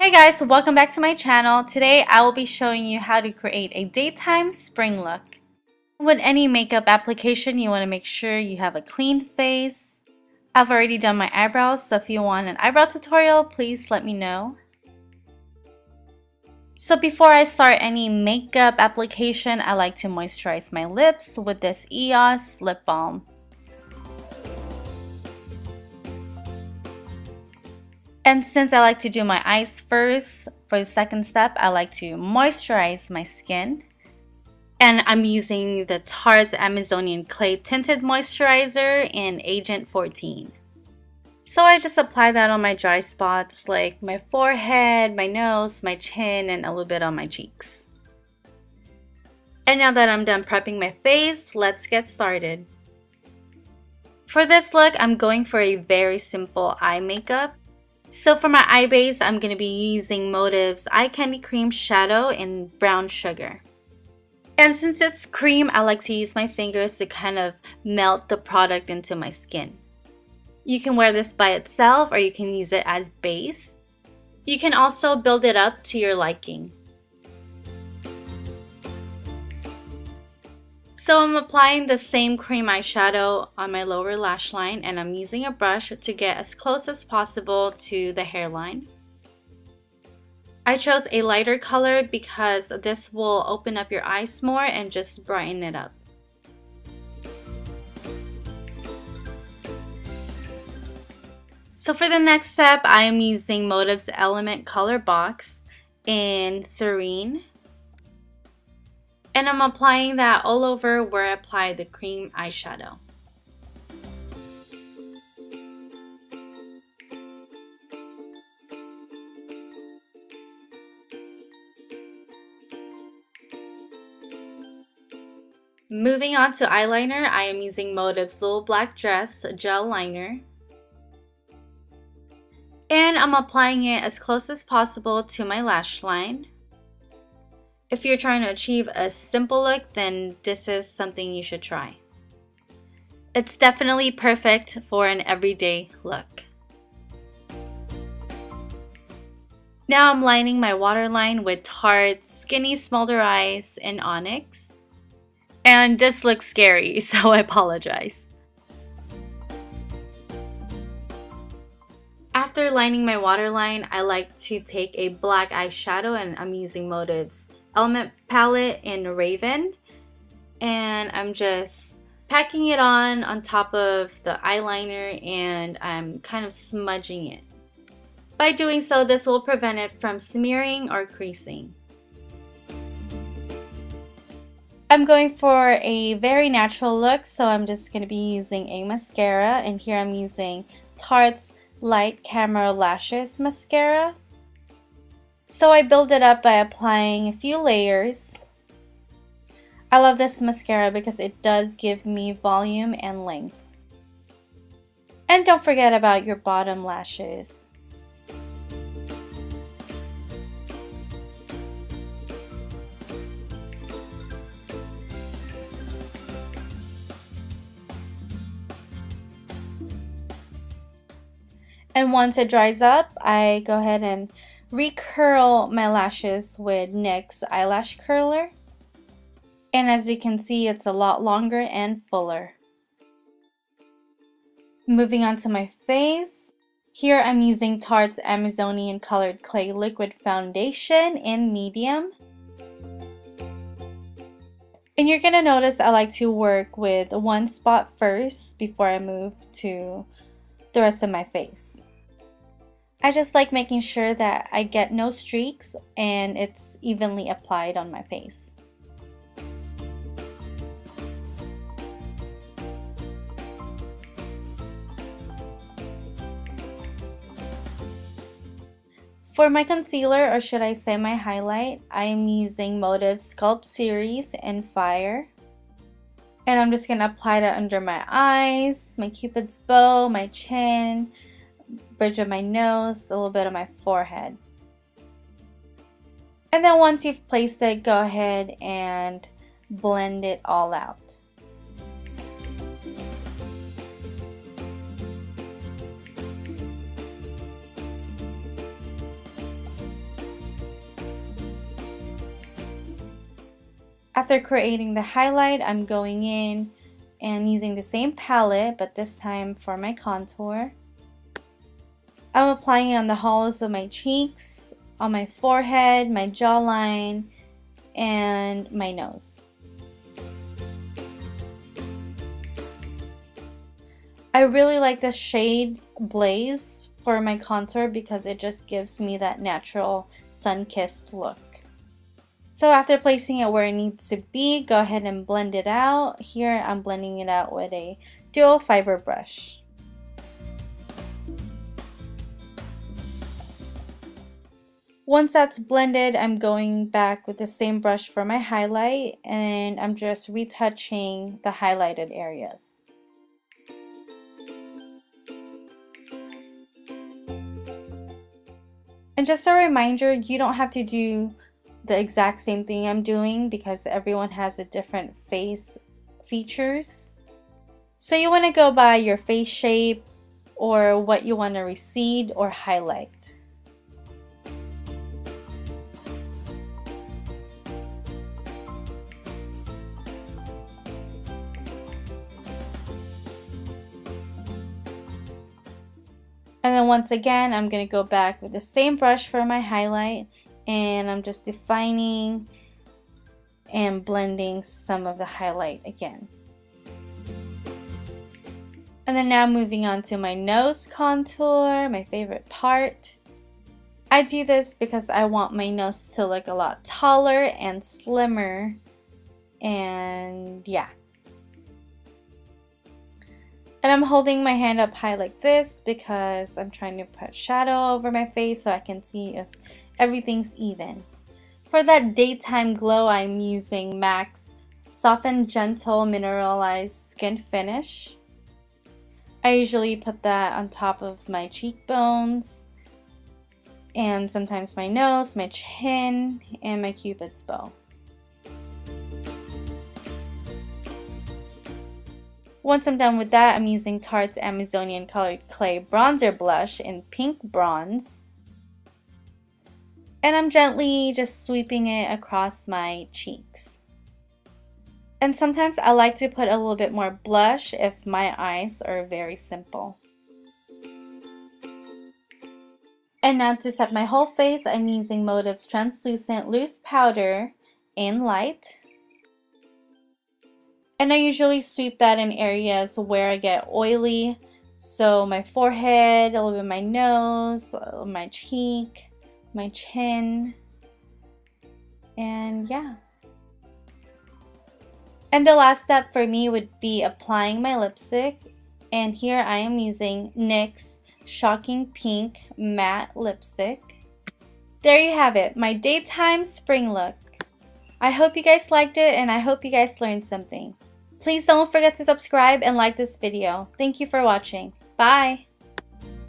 Hey guys, welcome back to my channel. Today I will be showing you how to create a daytime spring look. With any makeup application, you want to make sure you have a clean face. I've already done my eyebrows, so if you want an eyebrow tutorial, please let me know. So before I start any makeup application, I like to moisturize my lips with this EOS lip balm. And since I like to do my eyes first, for the second step, I like to moisturize my skin. And I'm using the Tarte Amazonian Clay Tinted Moisturizer in Agent 14. So I just apply that on my dry spots like my forehead, my nose, my chin, and a little bit on my cheeks. And now that I'm done prepping my face, let's get started. For this look, I'm going for a very simple eye makeup. So for my eye base, I'm going to be using Motive's Eye Candy Cream Shadow in Brown Sugar. And since it's cream, I like to use my fingers to kind of melt the product into my skin. You can wear this by itself or you can use it as base. You can also build it up to your liking. So I'm applying the same cream eyeshadow on my lower lash line, and I'm using a brush to get as close as possible to the hairline. I chose a lighter color because this will open up your eyes more and just brighten it up. So for the next step, I am using Motive's Element Color Box in Serene. And I'm applying that all over where I applied the cream eyeshadow. Moving on to eyeliner, I am using Motive's Little Black Dress Gel Liner. And I'm applying it as close as possible to my lash line. If you're trying to achieve a simple look, then this is something you should try. It's definitely perfect for an everyday look. Now I'm lining my waterline with Tarte Skinny Smolder Eyes in Onyx. And this looks scary, so I apologize. After lining my waterline, I like to take a black eyeshadow, and I'm using Motive's Element palette in Raven, and I'm just packing it on top of the eyeliner, and I'm kind of smudging it. By doing so, this will prevent it from smearing or creasing. I'm going for a very natural look, so I'm just going to be using a mascara, and here I'm using Tarte's Light Camera Lashes Mascara. So I build it up by applying a few layers. I love this mascara because it does give me volume and length. And don't forget about your bottom lashes. And once it dries up, I go ahead and recurl my lashes with NYX eyelash curler, and as you can see, it's a lot longer and fuller. Moving on to my face, here I'm using Tarte's Amazonian Colored Clay Liquid Foundation in medium. And you're gonna notice I like to work with one spot first before I move to the rest of my face. I just like making sure that I get no streaks and it's evenly applied on my face. For my concealer, or should I say my highlight, I am using Motive's Sculpt Series in Fire. And I'm just going to apply that under my eyes, my cupid's bow, my chin, bridge of my nose, a little bit of my forehead. And then once you've placed it, go ahead and blend it all out. After creating the highlight, I'm going in and using the same palette, but this time for my contour. I'm applying it on the hollows of my cheeks, on my forehead, my jawline, and my nose. I really like the shade Blaze for my contour because it just gives me that natural sun-kissed look. So after placing it where it needs to be, go ahead and blend it out. Here I'm blending it out with a dual fiber brush. Once that's blended, I'm going back with the same brush for my highlight, and I'm just retouching the highlighted areas. And just a reminder, you don't have to do the exact same thing I'm doing because everyone has a different face features. So you want to go by your face shape or what you want to recede or highlight. And then once again, I'm going to go back with the same brush for my highlight, and I'm just defining and blending some of the highlight again. And then now moving on to my nose contour, my favorite part. I do this because I want my nose to look a lot taller and slimmer, and yeah. And I'm holding my hand up high like this because I'm trying to put shadow over my face so I can see if everything's even. For that daytime glow, I'm using MAC's Soft and Gentle Mineralized Skin Finish. I usually put that on top of my cheekbones and sometimes my nose, my chin, and my cupid's bow. Once I'm done with that, I'm using Tarte's Amazonian Colored Clay Bronzer Blush in Pink Bronze. And I'm gently just sweeping it across my cheeks. And sometimes I like to put a little bit more blush if my eyes are very simple. And now to set my whole face, I'm using Motive's Translucent Loose Powder in Light. And I usually sweep that in areas where I get oily. So my forehead, a little bit of my nose, my cheek, my chin, and yeah. And the last step for me would be applying my lipstick. And here I am using NYX Shocking Pink Matte Lipstick. There you have it, my daytime spring look. I hope you guys liked it and I hope you guys learned something. Please don't forget to subscribe and like this video. Thank you for watching. Bye!